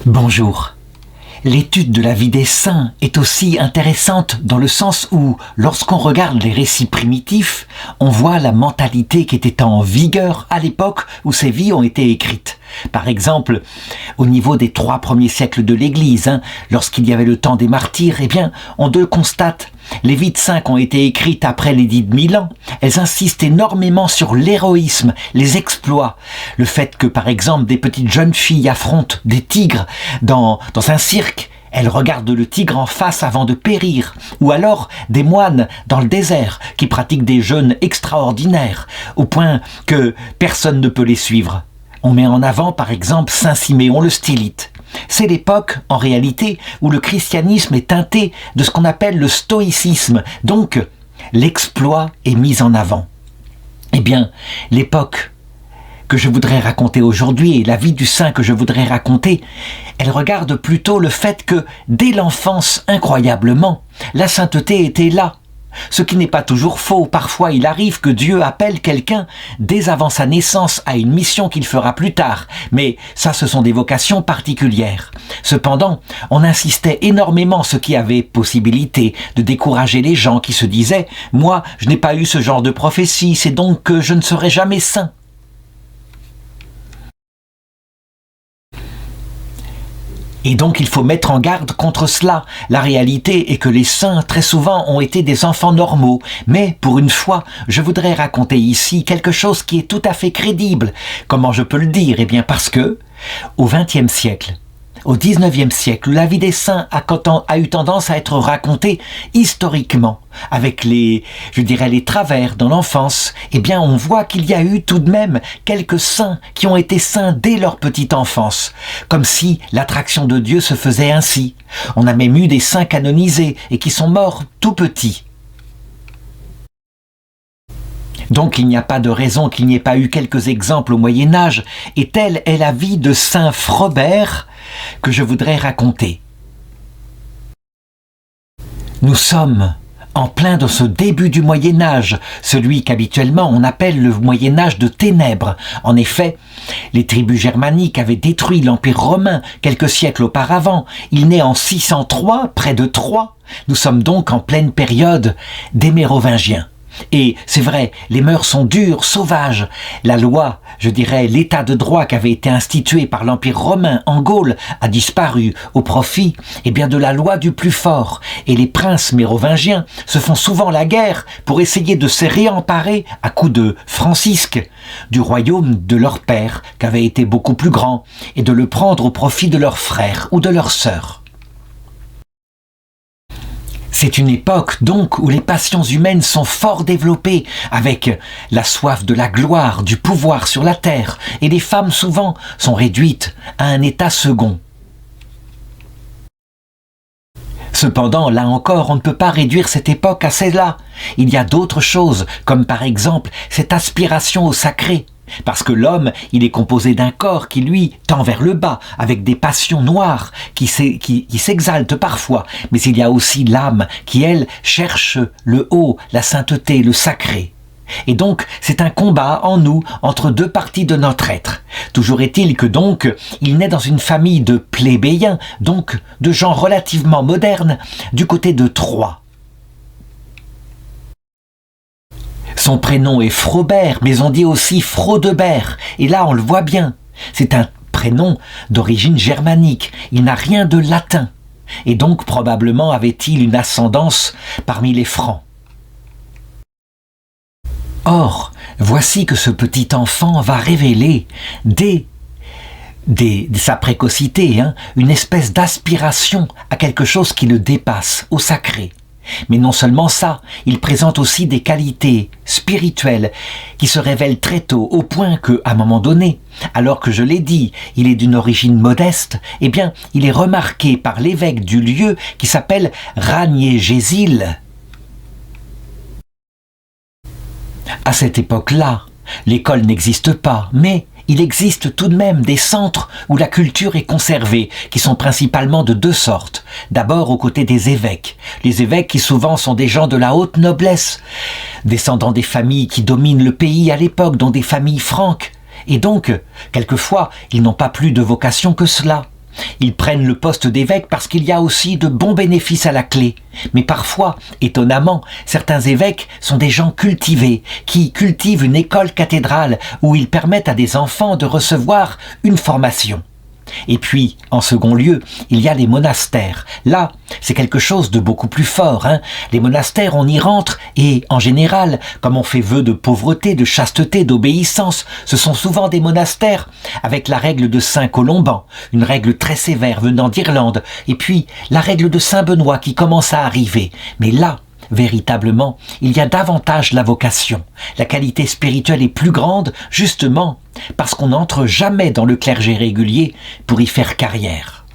Bonjour. L'étude de la vie des saints est aussi intéressante dans le sens où, lorsqu'on regarde les récits primitifs, on voit la mentalité qui était en vigueur à l'époque où ces vies ont été écrites. Par exemple, au niveau des 3 premiers siècles de l'Église, lorsqu'il y avait le temps des martyrs, on constate, les vies de saints qui ont été écrites après l'édit de Milan, elles insistent énormément sur l'héroïsme, les exploits. Le fait que, par exemple, des petites jeunes filles affrontent des tigres dans un cirque, elles regardent le tigre en face avant de périr. Ou alors des moines dans le désert qui pratiquent des jeûnes extraordinaires, au point que personne ne peut les suivre. On met en avant, par exemple, Saint Siméon le Stylite. C'est l'époque, en réalité, où le christianisme est teinté de ce qu'on appelle le stoïcisme. Donc, l'exploit est mis en avant. L'époque que je voudrais raconter aujourd'hui et la vie du saint que je voudrais raconter, elle regarde plutôt le fait que, dès l'enfance, incroyablement, la sainteté était là. Ce qui n'est pas toujours faux. Parfois, il arrive que Dieu appelle quelqu'un dès avant sa naissance à une mission qu'il fera plus tard. Mais ça, ce sont des vocations particulières. Cependant, on insistait énormément, ce qui avait possibilité de décourager les gens qui se disaient « Moi, je n'ai pas eu ce genre de prophétie, c'est donc que je ne serai jamais saint. » Et donc il faut mettre en garde contre cela. La réalité est que les saints, très souvent, ont été des enfants normaux. Mais, pour une fois, je voudrais raconter ici quelque chose qui est tout à fait crédible. Comment je peux le dire ? Parce que, au XXe siècle, au XIXe siècle, où la vie des saints a eu tendance à être racontée historiquement, avec les travers dans l'enfance, on voit qu'il y a eu tout de même quelques saints qui ont été saints dès leur petite enfance, comme si l'attraction de Dieu se faisait ainsi. On a même eu des saints canonisés et qui sont morts tout petits. Donc il n'y a pas de raison qu'il n'y ait pas eu quelques exemples au Moyen-Âge, et telle est la vie de saint Frobert que je voudrais raconter. Nous sommes en plein dans ce début du Moyen-Âge, celui qu'habituellement on appelle le Moyen-Âge de ténèbres. En effet, les tribus germaniques avaient détruit l'Empire romain quelques siècles auparavant. Il naît en 603, près de Troyes. Nous sommes donc en pleine période des Mérovingiens. Et c'est vrai, les mœurs sont dures, sauvages. La loi, l'état de droit qui avait été institué par l'Empire romain en Gaule a disparu au profit de la loi du plus fort. Et les princes mérovingiens se font souvent la guerre pour essayer de se réemparer à coups de francisques du royaume de leur père, qui avait été beaucoup plus grand, et de le prendre au profit de leurs frères ou de leurs sœurs. C'est une époque, donc, où les passions humaines sont fort développées, avec la soif de la gloire, du pouvoir sur la terre, et les femmes, souvent, sont réduites à un état second. Cependant, là encore, on ne peut pas réduire cette époque à celle-là. Il y a d'autres choses, comme par exemple cette aspiration au sacré. Parce que l'homme, il est composé d'un corps qui, lui, tend vers le bas, avec des passions noires qui s'exaltent parfois. Mais il y a aussi l'âme qui, elle, cherche le haut, la sainteté, le sacré. Et donc, c'est un combat en nous, entre deux parties de notre être. Toujours est-il que donc, il naît dans une famille de plébéiens, donc de gens relativement modernes, du côté de Troyes. Son prénom est Frobert, mais on dit aussi Frodebert, et là on le voit bien. C'est un prénom d'origine germanique, il n'a rien de latin, et donc probablement avait-il une ascendance parmi les Francs. Or, voici que ce petit enfant va révéler, dès sa précocité, une espèce d'aspiration à quelque chose qui le dépasse, au sacré. Mais non seulement ça, il présente aussi des qualités spirituelles qui se révèlent très tôt, au point que, à un moment donné, alors que je l'ai dit, il est d'une origine modeste, il est remarqué par l'évêque du lieu qui s'appelle Ranier-Gésil. À cette époque-là, l'école n'existe pas, mais il existe tout de même des centres où la culture est conservée, qui sont principalement de 2 sortes. D'abord aux côtés des évêques. Les évêques qui souvent sont des gens de la haute noblesse, descendants des familles qui dominent le pays à l'époque, dont des familles franques. Et donc, quelquefois, ils n'ont pas plus de vocation que cela. Ils prennent le poste d'évêque parce qu'il y a aussi de bons bénéfices à la clé. Mais parfois, étonnamment, certains évêques sont des gens cultivés, qui cultivent une école cathédrale où ils permettent à des enfants de recevoir une formation. Et puis, en second lieu, il y a les monastères. Là, c'est quelque chose de beaucoup plus fort. Les monastères, on y rentre et, en général, comme on fait vœu de pauvreté, de chasteté, d'obéissance, ce sont souvent des monastères avec la règle de Saint Colomban, une règle très sévère venant d'Irlande, et puis la règle de Saint Benoît qui commence à arriver. Mais là, véritablement, il y a davantage la vocation. La qualité spirituelle est plus grande, justement, parce qu'on n'entre jamais dans le clergé régulier pour y faire carrière.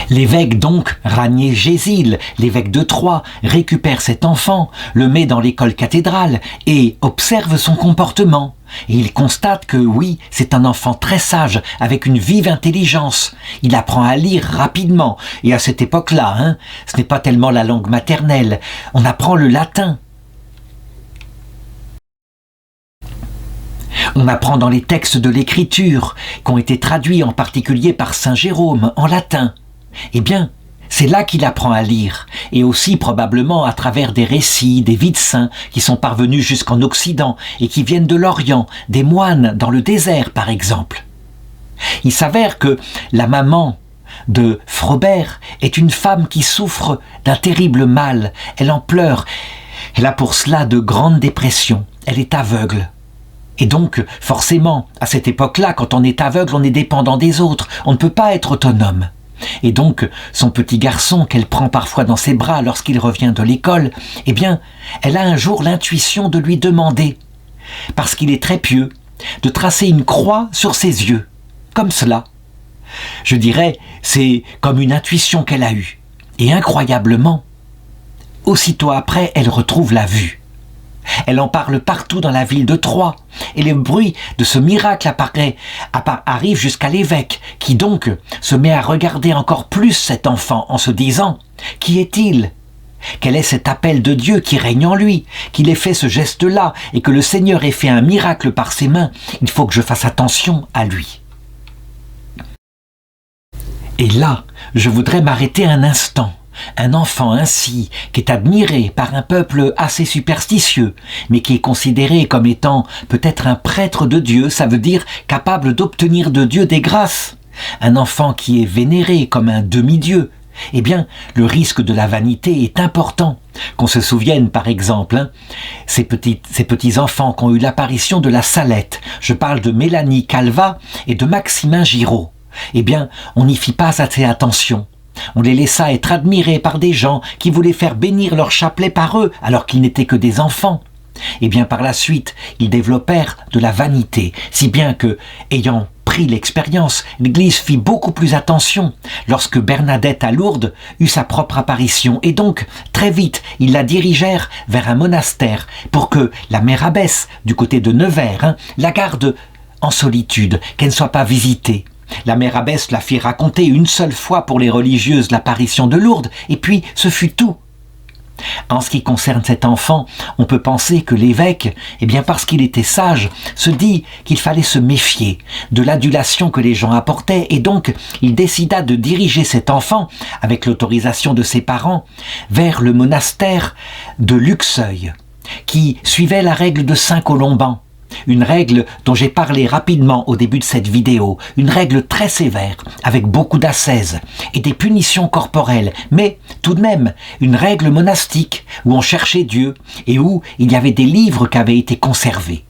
L'évêque donc, Ranier Gézil, l'évêque de Troyes, récupère cet enfant, le met dans l'école cathédrale et observe son comportement. Et il constate que oui, c'est un enfant très sage, avec une vive intelligence. Il apprend à lire rapidement, et à cette époque-là, ce n'est pas tellement la langue maternelle, on apprend le latin. On apprend dans les textes de l'Écriture, qui ont été traduits en particulier par Saint Jérôme, en latin. Eh bien, c'est là qu'il apprend à lire, et aussi probablement à travers des récits, des vies de saints qui sont parvenus jusqu'en Occident et qui viennent de l'Orient, des moines dans le désert par exemple. Il s'avère que la maman de Frobert est une femme qui souffre d'un terrible mal, elle en pleure, elle a pour cela de grandes dépressions, elle est aveugle. Et donc, forcément, à cette époque-là, quand on est aveugle, on est dépendant des autres, on ne peut pas être autonome. Et donc, son petit garçon qu'elle prend parfois dans ses bras lorsqu'il revient de l'école, eh bien, elle a un jour l'intuition de lui demander, parce qu'il est très pieux, de tracer une croix sur ses yeux, comme cela. Je dirais, c'est comme une intuition qu'elle a eue. Et incroyablement, aussitôt après, elle retrouve la vue. Elle en parle partout dans la ville de Troyes, et le bruit de ce miracle arrive jusqu'à l'évêque, qui donc se met à regarder encore plus cet enfant en se disant « Qui est-il ? Quel est cet appel de Dieu qui règne en lui ? Qu'il ait fait ce geste-là et que le Seigneur ait fait un miracle par ses mains, il faut que je fasse attention à lui. » Et là, je voudrais m'arrêter un instant. Un enfant ainsi, qui est admiré par un peuple assez superstitieux, mais qui est considéré comme étant peut-être un prêtre de Dieu, ça veut dire capable d'obtenir de Dieu des grâces. Un enfant qui est vénéré comme un demi-dieu, eh bien, le risque de la vanité est important. Qu'on se souvienne, par exemple, ces petits enfants qui ont eu l'apparition de la Salette. Je parle de Mélanie Calva et de Maximin Giraud. Eh bien, on n'y fit pas assez attention. On les laissa être admirés par des gens qui voulaient faire bénir leur chapelet par eux alors qu'ils n'étaient que des enfants. Et bien par la suite, ils développèrent de la vanité, si bien que, ayant pris l'expérience, l'Église fit beaucoup plus attention lorsque Bernadette à Lourdes eut sa propre apparition. Et donc, très vite, ils la dirigèrent vers un monastère pour que la mère abbesse, du côté de Nevers, la garde en solitude, qu'elle ne soit pas visitée. La mère abbesse la fit raconter une seule fois pour les religieuses l'apparition de Lourdes, et puis ce fut tout. En ce qui concerne cet enfant, on peut penser que l'évêque, eh bien parce qu'il était sage, se dit qu'il fallait se méfier de l'adulation que les gens apportaient, et donc il décida de diriger cet enfant, avec l'autorisation de ses parents, vers le monastère de Luxeuil, qui suivait la règle de Saint Colomban. Une règle dont j'ai parlé rapidement au début de cette vidéo, une règle très sévère, avec beaucoup d'ascèse et des punitions corporelles, mais tout de même une règle monastique où on cherchait Dieu et où il y avait des livres qui avaient été conservés.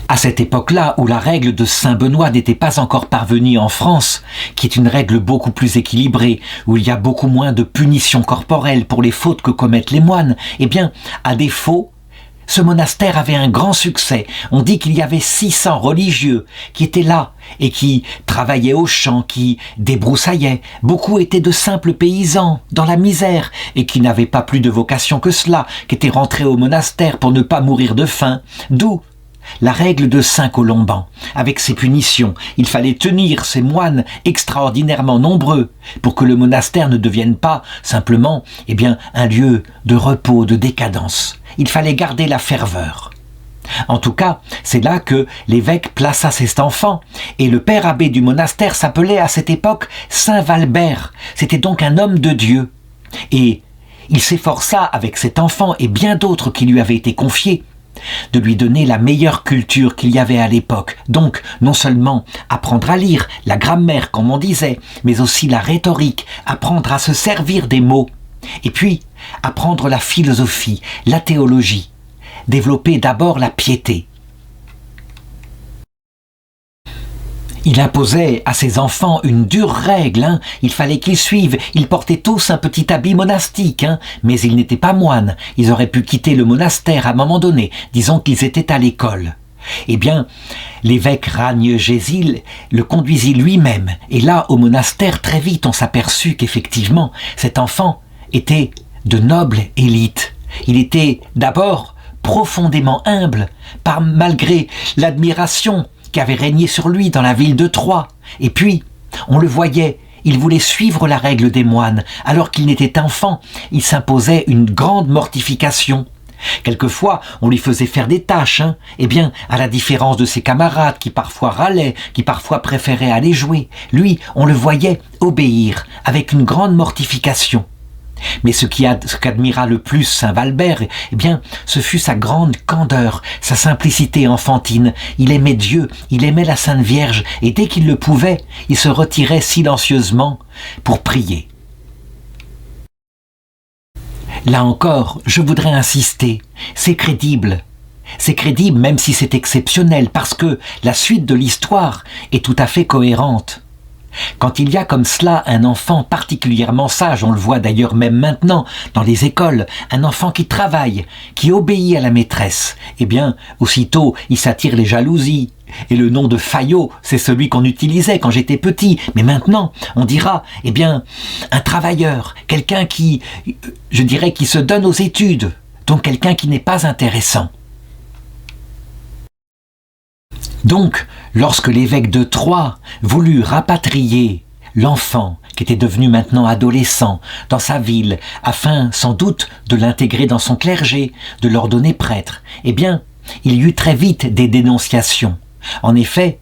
À cette époque-là, où la règle de Saint Benoît n'était pas encore parvenue en France, qui est une règle beaucoup plus équilibrée, où il y a beaucoup moins de punitions corporelles pour les fautes que commettent les moines, eh bien, à défaut, ce monastère avait un grand succès. On dit qu'il y avait 600 religieux qui étaient là et qui travaillaient aux champs, qui débroussaillaient. Beaucoup étaient de simples paysans, dans la misère, et qui n'avaient pas plus de vocation que cela, qui étaient rentrés au monastère pour ne pas mourir de faim. D'où la règle de Saint Colomban. Avec ses punitions, il fallait tenir ces moines extraordinairement nombreux pour que le monastère ne devienne pas simplement un lieu de repos, de décadence. Il fallait garder la ferveur. En tout cas, c'est là que l'évêque plaça cet enfant, et le père abbé du monastère s'appelait à cette époque Saint Valbert. C'était donc un homme de Dieu. Et il s'efforça avec cet enfant et bien d'autres qui lui avaient été confiés de lui donner la meilleure culture qu'il y avait à l'époque. Donc, non seulement apprendre à lire, la grammaire comme on disait, mais aussi la rhétorique, apprendre à se servir des mots. Et puis, apprendre la philosophie, la théologie. Développer d'abord la piété. Il imposait à ses enfants une dure règle, il fallait qu'ils suivent, ils portaient tous un petit habit monastique, mais ils n'étaient pas moines, ils auraient pu quitter le monastère à un moment donné, disons qu'ils étaient à l'école. Eh bien, l'évêque Ragne-Gésil le conduisit lui-même, et là, au monastère, très vite, on s'aperçut qu'effectivement, cet enfant était de noble élite. Il était d'abord profondément humble, malgré l'admiration qui avait régné sur lui dans la ville de Troyes. Et puis, on le voyait, il voulait suivre la règle des moines. Alors qu'il n'était enfant, il s'imposait une grande mortification. Quelquefois, on lui faisait faire des tâches, Eh bien, à la différence de ses camarades qui parfois râlaient, qui parfois préféraient aller jouer, lui, on le voyait obéir avec une grande mortification. Mais ce qu'admira le plus Saint Valbert, eh bien, ce fut sa grande candeur, sa simplicité enfantine. Il aimait Dieu, il aimait la Sainte Vierge, et dès qu'il le pouvait, il se retirait silencieusement pour prier. Là encore, je voudrais insister, c'est crédible. C'est crédible même si c'est exceptionnel, parce que la suite de l'histoire est tout à fait cohérente. Quand il y a comme cela un enfant particulièrement sage, on le voit d'ailleurs même maintenant dans les écoles, un enfant qui travaille, qui obéit à la maîtresse, eh bien, aussitôt, il s'attire les jalousies. Et le nom de Fayot, c'est celui qu'on utilisait quand j'étais petit. Mais maintenant, on dira, eh bien, un travailleur, quelqu'un qui, je dirais, qui se donne aux études, donc quelqu'un qui n'est pas intéressant. Donc, lorsque l'évêque de Troyes voulut rapatrier l'enfant, qui était devenu maintenant adolescent, dans sa ville, afin sans doute de l'intégrer dans son clergé, de l'ordonner prêtre, eh bien, il y eut très vite des dénonciations. En effet,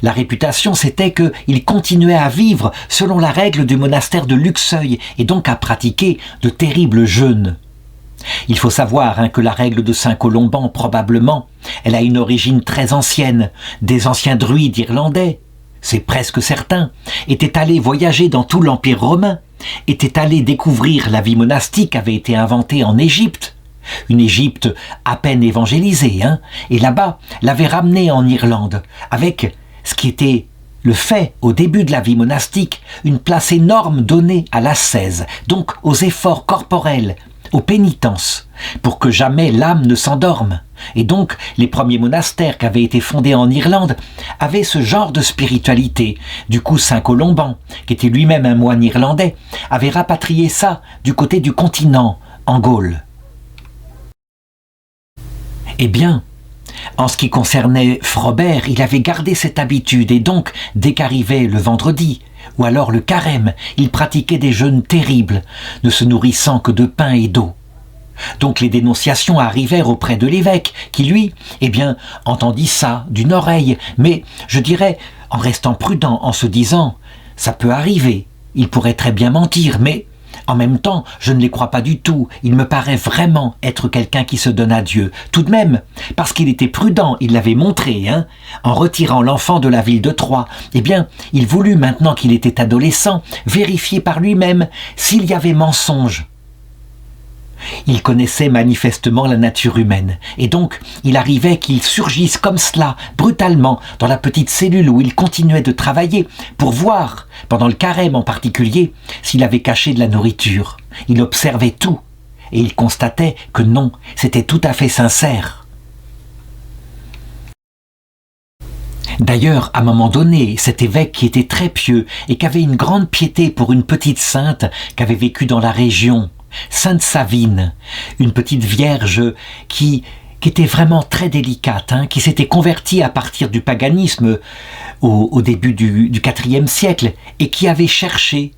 la réputation c'était qu'il continuait à vivre selon la règle du monastère de Luxeuil et donc à pratiquer de terribles jeûnes. Il faut savoir que la règle de Saint Colomban, probablement, elle a une origine très ancienne, des anciens druides irlandais, c'est presque certain, étaient allés voyager dans tout l'Empire romain, étaient allés découvrir la vie monastique, avait été inventée en Égypte, une Égypte à peine évangélisée, et là-bas, l'avait ramenée en Irlande, avec ce qui était le fait, au début de la vie monastique, une place énorme donnée à l'ascèse, donc aux efforts corporels, aux pénitences, pour que jamais l'âme ne s'endorme. Et donc, les premiers monastères qui avaient été fondés en Irlande avaient ce genre de spiritualité. Du coup, Saint Colomban, qui était lui-même un moine irlandais, avait rapatrié ça du côté du continent, en Gaule. Eh bien, en ce qui concernait Frobert, il avait gardé cette habitude et donc, dès qu'arrivait le vendredi, ou alors le carême, il pratiquait des jeûnes terribles, ne se nourrissant que de pain et d'eau. Donc les dénonciations arrivèrent auprès de l'évêque, qui lui, eh bien, entendit ça d'une oreille, mais, je dirais, en restant prudent, en se disant « ça peut arriver, il pourrait très bien mentir, mais... » En même temps, je ne les crois pas du tout. Il me paraît vraiment être quelqu'un qui se donne à Dieu. Tout de même, parce qu'il était prudent, il l'avait montré, en retirant l'enfant de la ville de Troyes. Eh bien, il voulut, maintenant qu'il était adolescent, vérifier par lui-même s'il y avait mensonge. Il connaissait manifestement la nature humaine, et donc il arrivait qu'il surgisse comme cela, brutalement, dans la petite cellule où il continuait de travailler, pour voir, pendant le carême en particulier, s'il avait caché de la nourriture. Il observait tout, et il constatait que non, c'était tout à fait sincère. D'ailleurs, à un moment donné, cet évêque qui était très pieux et qui avait une grande piété pour une petite sainte qui avait vécu dans la région, Sainte Savine, une petite vierge qui était vraiment très délicate, qui s'était convertie à partir du paganisme au début du IVe siècle et qui avait cherché,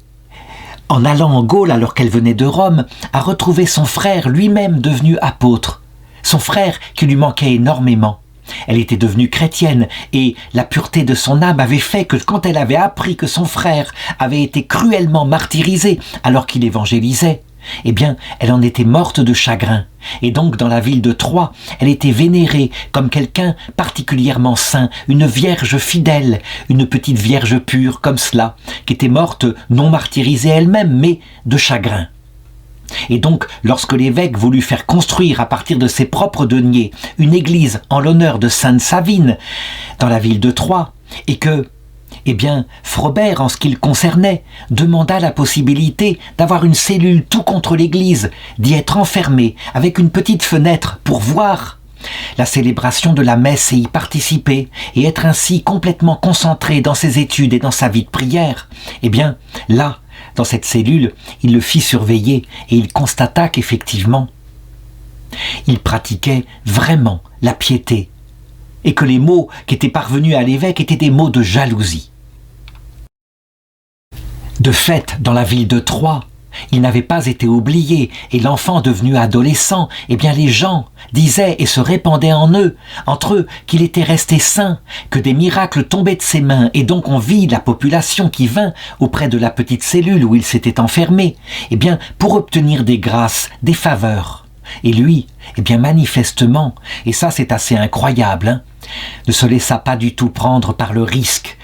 en allant en Gaule alors qu'elle venait de Rome, à retrouver son frère lui-même devenu apôtre, son frère qui lui manquait énormément. Elle était devenue chrétienne et la pureté de son âme avait fait que quand elle avait appris que son frère avait été cruellement martyrisé alors qu'il évangélisait, eh bien, elle en était morte de chagrin. Et donc, dans la ville de Troie, elle était vénérée comme quelqu'un particulièrement saint, une vierge fidèle, une petite vierge pure comme cela, qui était morte non martyrisée elle-même, mais de chagrin. Et donc, lorsque l'évêque voulut faire construire à partir de ses propres deniers une église en l'honneur de Sainte Savine dans la ville de Troie, et que, Frobert, en ce qui le concernait, demanda la possibilité d'avoir une cellule tout contre l'église, d'y être enfermé avec une petite fenêtre pour voir la célébration de la messe et y participer, et être ainsi complètement concentré dans ses études et dans sa vie de prière. Là, dans cette cellule, il le fit surveiller et il constata qu'effectivement, il pratiquait vraiment la piété et que les mots qui étaient parvenus à l'évêque étaient des mots de jalousie. De fait, dans la ville de Troie, il n'avait pas été oublié et l'enfant devenu adolescent, les gens disaient et se répandaient entre eux, qu'il était resté saint, que des miracles tombaient de ses mains et donc on vit la population qui vint auprès de la petite cellule où il s'était enfermé, pour obtenir des grâces, des faveurs. Et lui, manifestement, et ça c'est assez incroyable, ne se laissa pas du tout prendre par le risque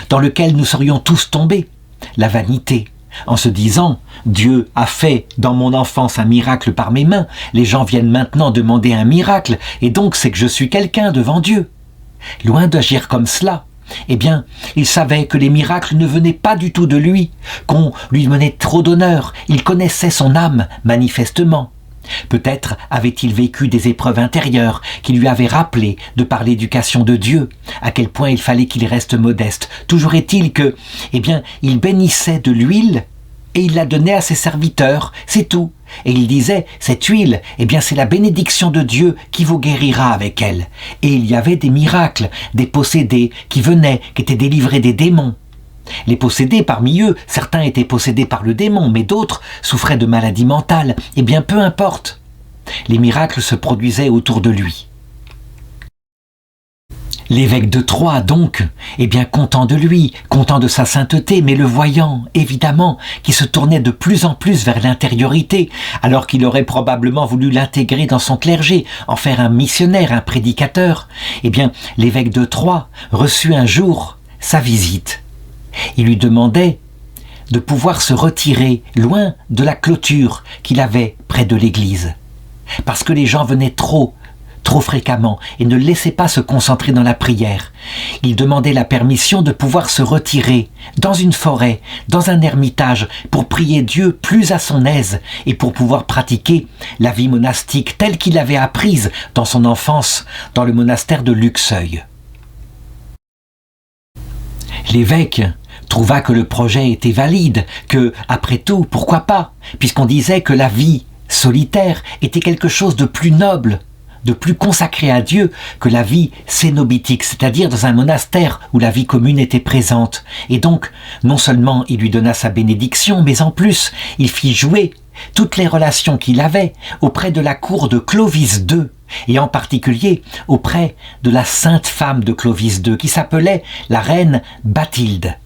dans lequel nous serions tous tombés, la vanité. En se disant, Dieu a fait dans mon enfance un miracle par mes mains, les gens viennent maintenant demander un miracle, et donc c'est que je suis quelqu'un devant Dieu. Loin d'agir comme cela, il savait que les miracles ne venaient pas du tout de lui, qu'on lui donnait trop d'honneur, il connaissait son âme, manifestement. Peut-être avait-il vécu des épreuves intérieures qui lui avaient rappelé, de par l'éducation de Dieu, à quel point il fallait qu'il reste modeste. Toujours est-il que, il bénissait de l'huile et il la donnait à ses serviteurs, c'est tout. Et il disait, cette huile, c'est la bénédiction de Dieu qui vous guérira avec elle. Et il y avait des miracles, des possédés qui venaient, qui étaient délivrés des démons. Les possédés, parmi eux, certains étaient possédés par le démon, mais d'autres souffraient de maladies mentales. Peu importe. Les miracles se produisaient autour de lui. L'évêque de Troie, donc, content de lui, content de sa sainteté, mais le voyant, évidemment, qui se tournait de plus en plus vers l'intériorité, alors qu'il aurait probablement voulu l'intégrer dans son clergé, en faire un missionnaire, un prédicateur, l'évêque de Troie reçut un jour sa visite. Il lui demandait de pouvoir se retirer loin de la clôture qu'il avait près de l'église. Parce que les gens venaient trop fréquemment et ne le laissaient pas se concentrer dans la prière. Il demandait la permission de pouvoir se retirer dans une forêt, dans un ermitage, pour prier Dieu plus à son aise et pour pouvoir pratiquer la vie monastique telle qu'il l'avait apprise dans son enfance dans le monastère de Luxeuil. L'évêque trouva que le projet était valide, que, après tout, pourquoi pas, puisqu'on disait que la vie solitaire était quelque chose de plus noble, de plus consacré à Dieu que la vie cénobitique, c'est-à-dire dans un monastère où la vie commune était présente. Et donc, non seulement il lui donna sa bénédiction, mais en plus, il fit jouer toutes les relations qu'il avait auprès de la cour de Clovis II, et en particulier auprès de la sainte femme de Clovis II, qui s'appelait la reine Bathilde.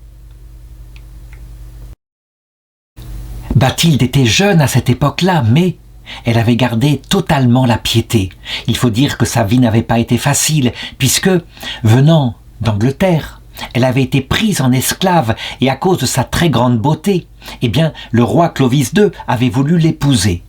Bathilde était jeune à cette époque-là, mais elle avait gardé totalement la piété. Il faut dire que sa vie n'avait pas été facile, puisque, venant d'Angleterre, elle avait été prise en esclave, et à cause de sa très grande beauté, le roi Clovis II avait voulu l'épouser.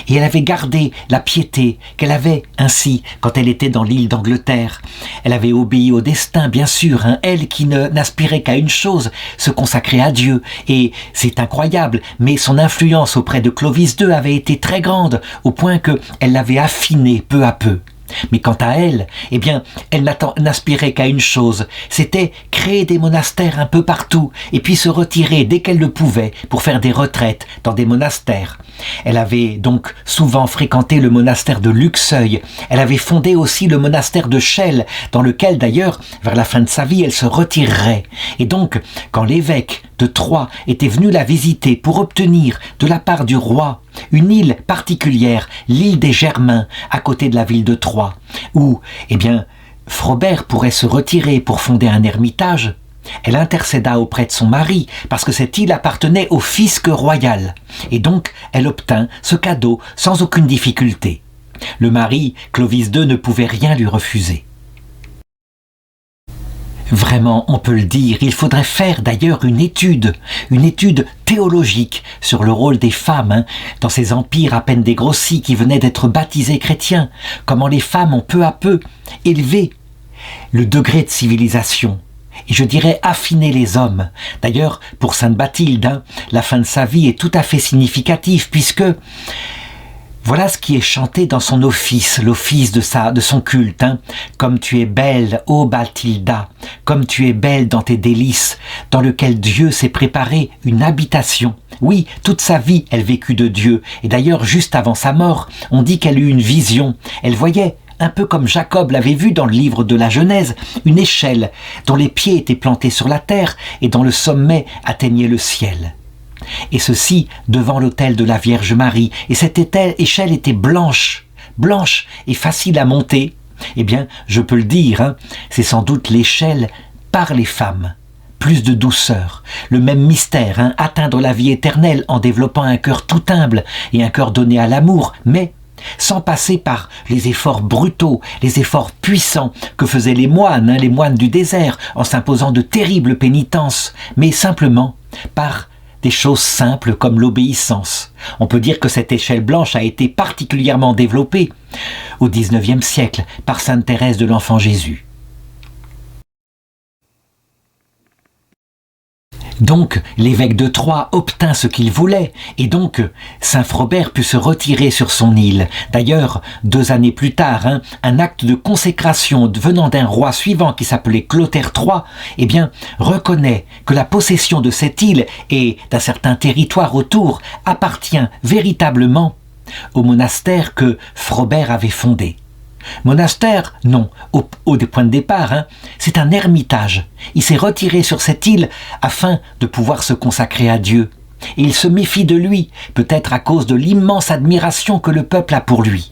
Et elle avait gardé la piété qu'elle avait ainsi quand elle était dans l'île d'Angleterre. Elle avait obéi au destin, bien sûr, elle qui n'aspirait qu'à une chose, se consacrer à Dieu. Et c'est incroyable, mais son influence auprès de Clovis II avait été très grande, au point qu'elle l'avait affinée peu à peu. Mais quant à elle, eh bien, elle n'aspirait qu'à une chose, c'était créer des monastères un peu partout, et puis se retirer dès qu'elle le pouvait pour faire des retraites dans des monastères. Elle avait donc souvent fréquenté le monastère de Luxeuil, elle avait fondé aussi le monastère de Chelles, dans lequel d'ailleurs, vers la fin de sa vie, elle se retirerait. Et donc, quand l'évêque de Troyes était venu la visiter pour obtenir de la part du roi une île particulière, l'île des Germains, à côté de la ville de Troyes, où, eh bien, Frobert pourrait se retirer pour fonder un ermitage, elle intercéda auprès de son mari, parce que cette île appartenait au fisc royal, et donc elle obtint ce cadeau sans aucune difficulté. Le mari, Clovis II, ne pouvait rien lui refuser. Vraiment, on peut le dire, il faudrait faire d'ailleurs une étude théologique sur le rôle des femmes dans ces empires à peine dégrossis qui venaient d'être baptisés chrétiens, comment les femmes ont peu à peu élevé le degré de civilisation, et je dirais affiner les hommes. D'ailleurs, pour Sainte Bathilde, la fin de sa vie est tout à fait significative, puisque voilà ce qui est chanté dans son office, l'office de son culte. Comme tu es belle, ô Bathilda, comme tu es belle dans tes délices, dans lequel Dieu s'est préparé une habitation. Oui, toute sa vie, elle vécut de Dieu. Et d'ailleurs, juste avant sa mort, on dit qu'elle eut une vision. Elle voyait, un peu comme Jacob l'avait vu dans le livre de la Genèse, une échelle dont les pieds étaient plantés sur la terre et dont le sommet atteignait le ciel. Et ceci devant l'autel de la Vierge Marie. Et cette échelle était blanche et facile à monter. Eh bien, je peux le dire, c'est sans doute l'échelle par les femmes. Plus de douceur, le même mystère, atteindre la vie éternelle en développant un cœur tout humble et un cœur donné à l'amour, mais sans passer par les efforts brutaux, les efforts puissants que faisaient les moines du désert, en s'imposant de terribles pénitences, mais simplement par des choses simples comme l'obéissance. On peut dire que cette échelle blanche a été particulièrement développée au XIXe siècle par Sainte Thérèse de l'Enfant Jésus. Donc, l'évêque de Troyes obtint ce qu'il voulait, et donc Saint Frobert put se retirer sur son île. D'ailleurs, 2 années plus tard, un acte de consécration venant d'un roi suivant qui s'appelait Clotaire III, eh bien, reconnaît que la possession de cette île et d'un certain territoire autour appartient véritablement au monastère que Frobert avait fondé. Monastère, non, au point de départ, c'est un ermitage. Il s'est retiré sur cette île afin de pouvoir se consacrer à Dieu. Et il se méfie de lui, peut-être à cause de l'immense admiration que le peuple a pour lui.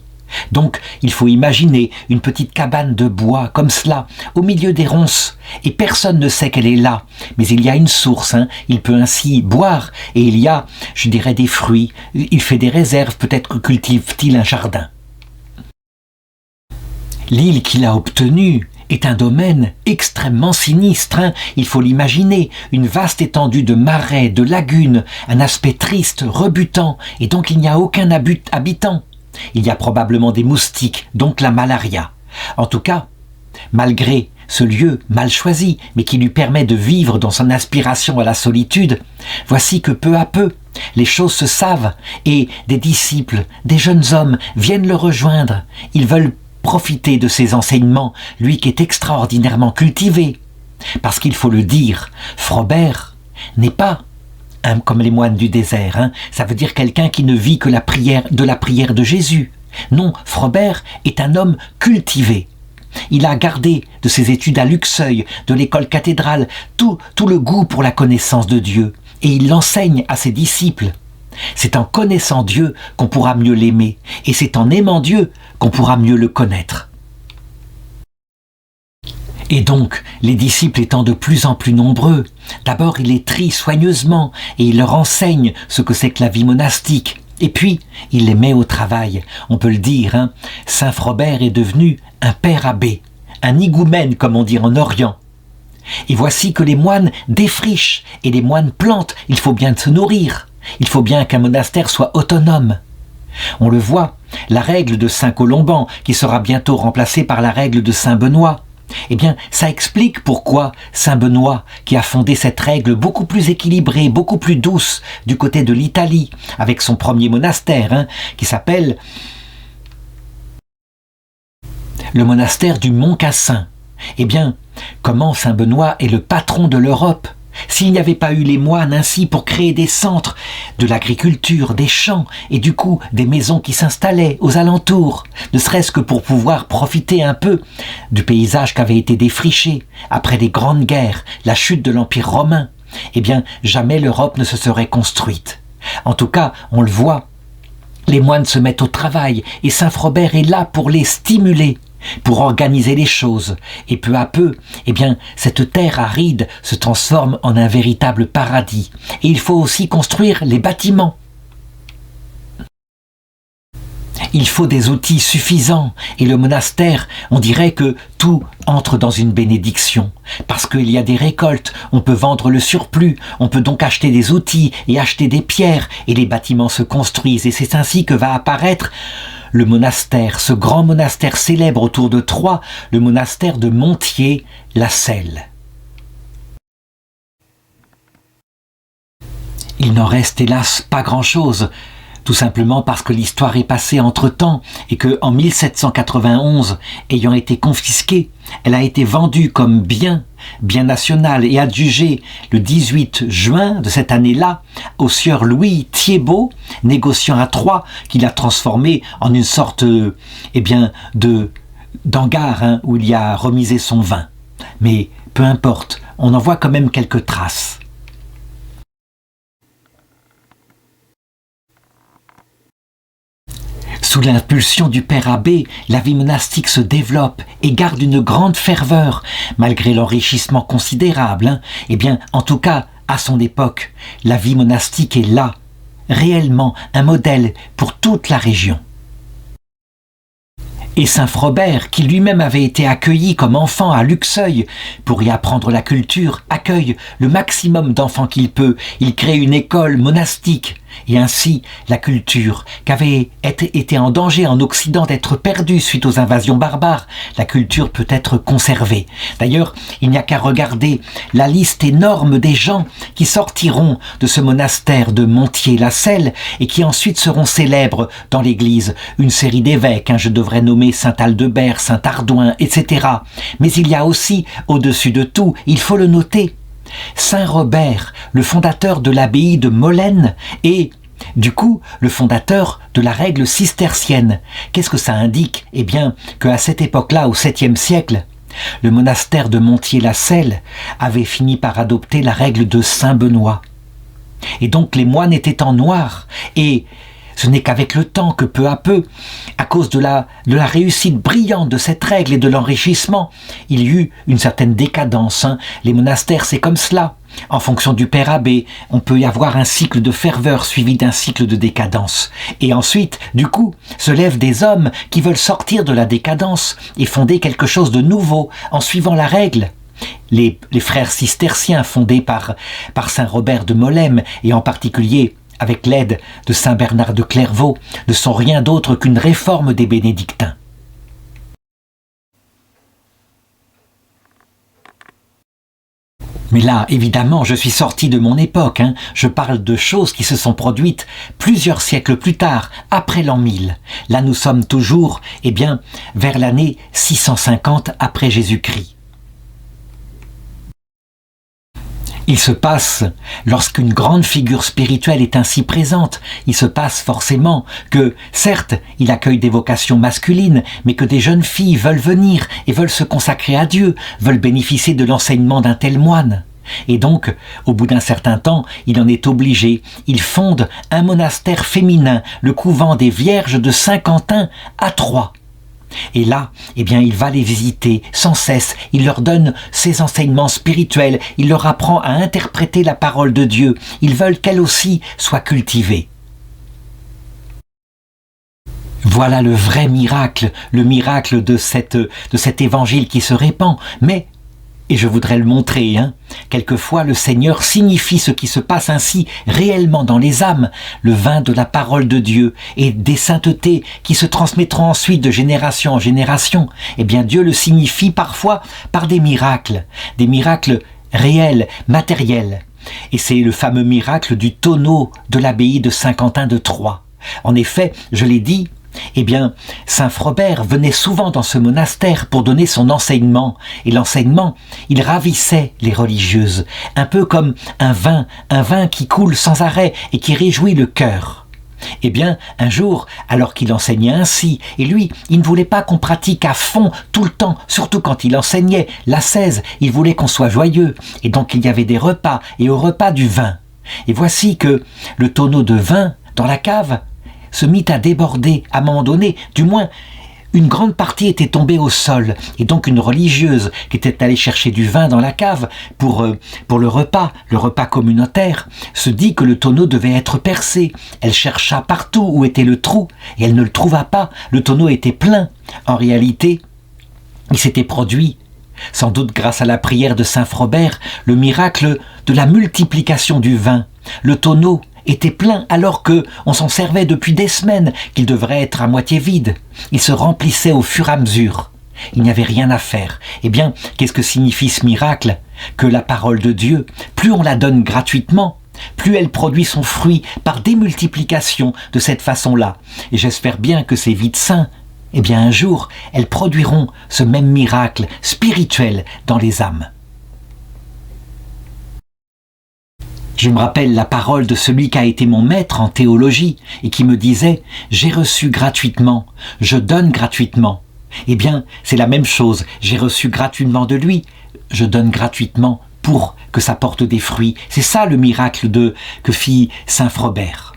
Donc, il faut imaginer une petite cabane de bois, comme cela, au milieu des ronces, et personne ne sait qu'elle est là. Mais il y a une source, il peut ainsi boire, et il y a, je dirais, des fruits. Il fait des réserves, peut-être cultive-t-il un jardin. L'île qu'il a obtenue est un domaine extrêmement sinistre. Il faut l'imaginer, une vaste étendue de marais, de lagunes, un aspect triste, rebutant, et donc il n'y a aucun habitant. Il y a probablement des moustiques, donc la malaria. En tout cas, malgré ce lieu mal choisi, mais qui lui permet de vivre dans son aspiration à la solitude, voici que peu à peu, les choses se savent, et des disciples, des jeunes hommes viennent le rejoindre. Ils veulent profiter de ses enseignements, lui qui est extraordinairement cultivé. Parce qu'il faut le dire, Frobert n'est pas comme les moines du désert, ça veut dire quelqu'un qui ne vit que la prière de Jésus. Non, Frobert est un homme cultivé. Il a gardé de ses études à Luxeuil, de l'école cathédrale, tout le goût pour la connaissance de Dieu, et il l'enseigne à ses disciples. C'est en connaissant Dieu qu'on pourra mieux l'aimer, et c'est en aimant Dieu qu'on pourra mieux le connaître. Et donc, les disciples étant de plus en plus nombreux, d'abord il les trie soigneusement, et il leur enseigne ce que c'est que la vie monastique, et puis il les met au travail. On peut le dire, Saint Frobert est devenu un père abbé, un higoumène comme on dit en Orient. Et voici que les moines défrichent, et les moines plantent, il faut bien se nourrir. Il faut bien qu'un monastère soit autonome. On le voit, la règle de Saint Colomban, qui sera bientôt remplacée par la règle de Saint Benoît, eh bien, ça explique pourquoi Saint Benoît, qui a fondé cette règle beaucoup plus équilibrée, beaucoup plus douce, du côté de l'Italie, avec son premier monastère, qui s'appelle le monastère du Mont Cassin. Eh bien, comment Saint Benoît est le patron de l'Europe? S'il n'y avait pas eu les moines ainsi pour créer des centres, de l'agriculture, des champs et du coup des maisons qui s'installaient aux alentours, ne serait-ce que pour pouvoir profiter un peu du paysage qui avait été défriché après les grandes guerres, la chute de l'Empire romain, eh bien jamais l'Europe ne se serait construite. En tout cas, on le voit, les moines se mettent au travail et Saint Frobert est là pour les stimuler, pour organiser les choses. Et peu à peu, eh bien, cette terre aride se transforme en un véritable paradis. Et il faut aussi construire les bâtiments. Il faut des outils suffisants et le monastère, on dirait que tout entre dans une bénédiction. Parce qu'il y a des récoltes, on peut vendre le surplus, on peut donc acheter des outils et acheter des pierres et les bâtiments se construisent. Et c'est ainsi que va apparaître le monastère, ce grand monastère célèbre autour de Troyes, le monastère de Montier-la-Selle. Il n'en reste hélas pas grand-chose, tout simplement parce que l'histoire est passée entre-temps et que en 1791, ayant été confisquée, elle a été vendue comme bien national et adjugée le 18 juin de cette année-là au sieur Louis Thiébaut, négociant à Troyes, qui l'a transformée en une sorte d'hangar où il y a remisé son vin. Mais peu importe, on en voit quand même quelques traces. Sous l'impulsion du père abbé, la vie monastique se développe et garde une grande ferveur, malgré l'enrichissement considérable. Eh bien, en tout cas, à son époque, la vie monastique est là, réellement un modèle pour toute la région. Et Saint Frobert, qui lui-même avait été accueilli comme enfant à Luxeuil pour y apprendre la culture, accueille le maximum d'enfants qu'il peut. Il crée une école monastique. Et ainsi, la culture, qui avait été en danger en Occident d'être perdue suite aux invasions barbares, la culture peut être conservée. D'ailleurs, il n'y a qu'à regarder la liste énorme des gens qui sortiront de ce monastère de Montier-la-Selle et qui ensuite seront célèbres dans l'Église. Une série d'évêques, je devrais nommer Saint Aldebert, Saint Ardouin, etc. Mais il y a aussi, au-dessus de tout, il faut le noter, Saint Robert, le fondateur de l'abbaye de Molène et, du coup, le fondateur de la règle cistercienne. Qu'est-ce que ça indique? Eh bien, qu'à cette époque-là, au 7e siècle, le monastère de Montier-la-Selle avait fini par adopter la règle de Saint Benoît. Et donc les moines étaient en noir et ce n'est qu'avec le temps que peu à peu, à cause de la réussite brillante de cette règle et de l'enrichissement, il y eut une certaine décadence. Les monastères, c'est comme cela. En fonction du père abbé, on peut y avoir un cycle de ferveur suivi d'un cycle de décadence. Et ensuite, du coup, se lèvent des hommes qui veulent sortir de la décadence et fonder quelque chose de nouveau en suivant la règle. Les frères cisterciens fondés par Saint Robert de Molène et en particulier avec l'aide de Saint Bernard de Clairvaux, ne sont rien d'autre qu'une réforme des bénédictins. Mais là, évidemment, je suis sorti de mon époque. Je parle de choses qui se sont produites plusieurs siècles plus tard, après l'an 1000. Là, nous sommes toujours, vers l'année 650 après Jésus-Christ. Il se passe, lorsqu'une grande figure spirituelle est ainsi présente, il se passe forcément que, certes, il accueille des vocations masculines, mais que des jeunes filles veulent venir et veulent se consacrer à Dieu, veulent bénéficier de l'enseignement d'un tel moine. Et donc, au bout d'un certain temps, il en est obligé. Il fonde un monastère féminin, le couvent des Vierges de Saint-Quentin à Troyes. Et là, il va les visiter sans cesse, il leur donne ses enseignements spirituels, il leur apprend à interpréter la parole de Dieu, ils veulent qu'elle aussi soit cultivée. Voilà le vrai miracle, le miracle de cet évangile qui se répand, mais, et je voudrais le montrer, quelquefois le Seigneur signifie ce qui se passe ainsi réellement dans les âmes, le vin de la parole de Dieu et des saintetés qui se transmettront ensuite de génération en génération. Dieu le signifie parfois par des miracles réels, matériels. Et c'est le fameux miracle du tonneau de l'abbaye de Saint-Quentin de Troyes. En effet, je l'ai dit, Eh bien, saint Frobert venait souvent dans ce monastère pour donner son enseignement, et l'enseignement, il ravissait les religieuses, un peu comme un vin qui coule sans arrêt et qui réjouit le cœur. Eh bien, un jour, alors qu'il enseignait ainsi, et lui, il ne voulait pas qu'on pratique à fond tout le temps, surtout quand il enseignait l'ascèse, il voulait qu'on soit joyeux, et donc il y avait des repas, et au repas du vin. Et voici que le tonneau de vin dans la cave se mit à déborder à un moment donné, du moins une grande partie était tombée au sol, et donc une religieuse qui était allée chercher du vin dans la cave pour le repas communautaire, se dit que le tonneau devait être percé. Elle chercha partout où était le trou, et elle ne le trouva pas, le tonneau était plein. En réalité, il s'était produit, sans doute grâce à la prière de saint Frobert, le miracle de la multiplication du vin. Le tonneau était plein alors que on s'en servait depuis des semaines, qu'il devrait être à moitié vide. Il se remplissait au fur et à mesure. Il n'y avait rien à faire. Eh bien, qu'est-ce que signifie ce miracle? Que la parole de Dieu, plus on la donne gratuitement, plus elle produit son fruit par démultiplication de cette façon-là. Et j'espère bien que ces vies de saints, eh bien un jour, elles produiront ce même miracle spirituel dans les âmes. Je me rappelle la parole de celui qui a été mon maître en théologie et qui me disait « J'ai reçu gratuitement, je donne gratuitement ». Eh bien, c'est la même chose, j'ai reçu gratuitement de lui, je donne gratuitement pour que ça porte des fruits. C'est ça le miracle que fit saint Frobert.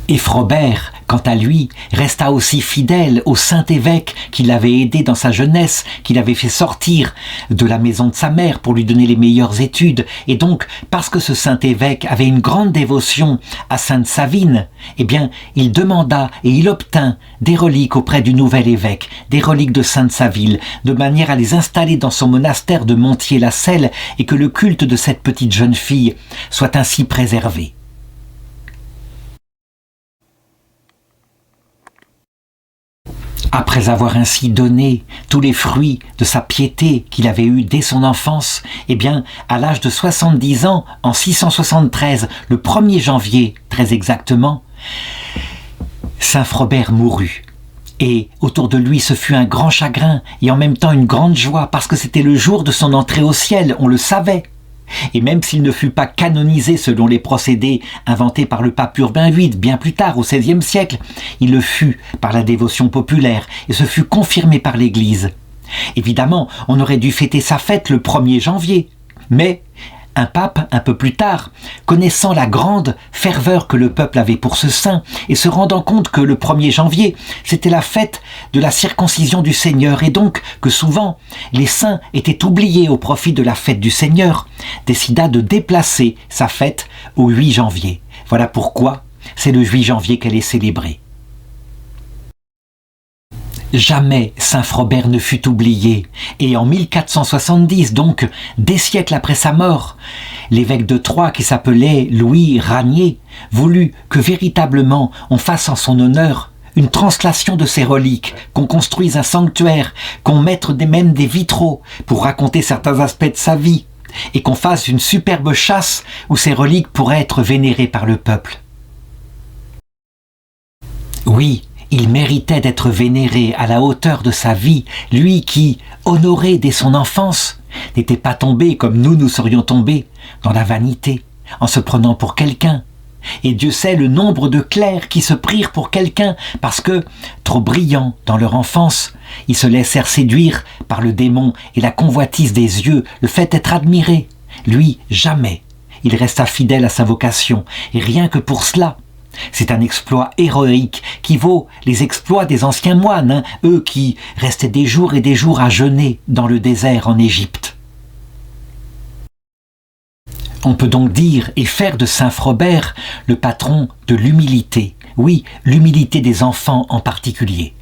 Et Frobert, quant à lui, resta aussi fidèle au saint évêque qui l'avait aidé dans sa jeunesse, qui l'avait fait sortir de la maison de sa mère pour lui donner les meilleures études. Et donc, parce que ce saint évêque avait une grande dévotion à sainte Savine, eh bien, il demanda et il obtint des reliques auprès du nouvel évêque, des reliques de sainte Savine, de manière à les installer dans son monastère de Montier-la-Selle et que le culte de cette petite jeune fille soit ainsi préservé. Après avoir ainsi donné tous les fruits de sa piété qu'il avait eus dès son enfance, eh bien, à l'âge de 70 ans, en 673, le 1er janvier, très exactement, saint Frobert mourut. Et autour de lui, ce fut un grand chagrin et en même temps une grande joie parce que c'était le jour de son entrée au ciel, on le savait. Et même s'il ne fut pas canonisé selon les procédés inventés par le pape Urbain VIII bien plus tard, au XVIe siècle, il le fut par la dévotion populaire et ce fut confirmé par l'Église. Évidemment, on aurait dû fêter sa fête le 1er janvier, mais un pape, un peu plus tard, connaissant la grande ferveur que le peuple avait pour ce saint et se rendant compte que le 1er janvier, c'était la fête de la circoncision du Seigneur et donc que souvent les saints étaient oubliés au profit de la fête du Seigneur, décida de déplacer sa fête au 8 janvier. Voilà pourquoi c'est le 8 janvier qu'elle est célébrée. Jamais saint Frobert ne fut oublié, et en 1470, donc des siècles après sa mort, l'évêque de Troyes, qui s'appelait Louis Ranier, voulut que véritablement on fasse en son honneur une translation de ses reliques, qu'on construise un sanctuaire, qu'on mette même des vitraux pour raconter certains aspects de sa vie, et qu'on fasse une superbe chasse où ces reliques pourraient être vénérées par le peuple. Oui, il méritait d'être vénéré à la hauteur de sa vie, lui qui, honoré dès son enfance, n'était pas tombé comme nous serions tombés, dans la vanité, en se prenant pour quelqu'un. Et Dieu sait le nombre de clercs qui se prirent pour quelqu'un parce que, trop brillants dans leur enfance, ils se laissèrent séduire par le démon et la convoitise des yeux, le fait d'être admiré. Lui, jamais. Il resta fidèle à sa vocation, et rien que pour cela, c'est un exploit héroïque qui vaut les exploits des anciens moines, eux qui restaient des jours et des jours à jeûner dans le désert en Égypte. On peut donc dire et faire de saint Frobert le patron de l'humilité, oui, l'humilité des enfants en particulier.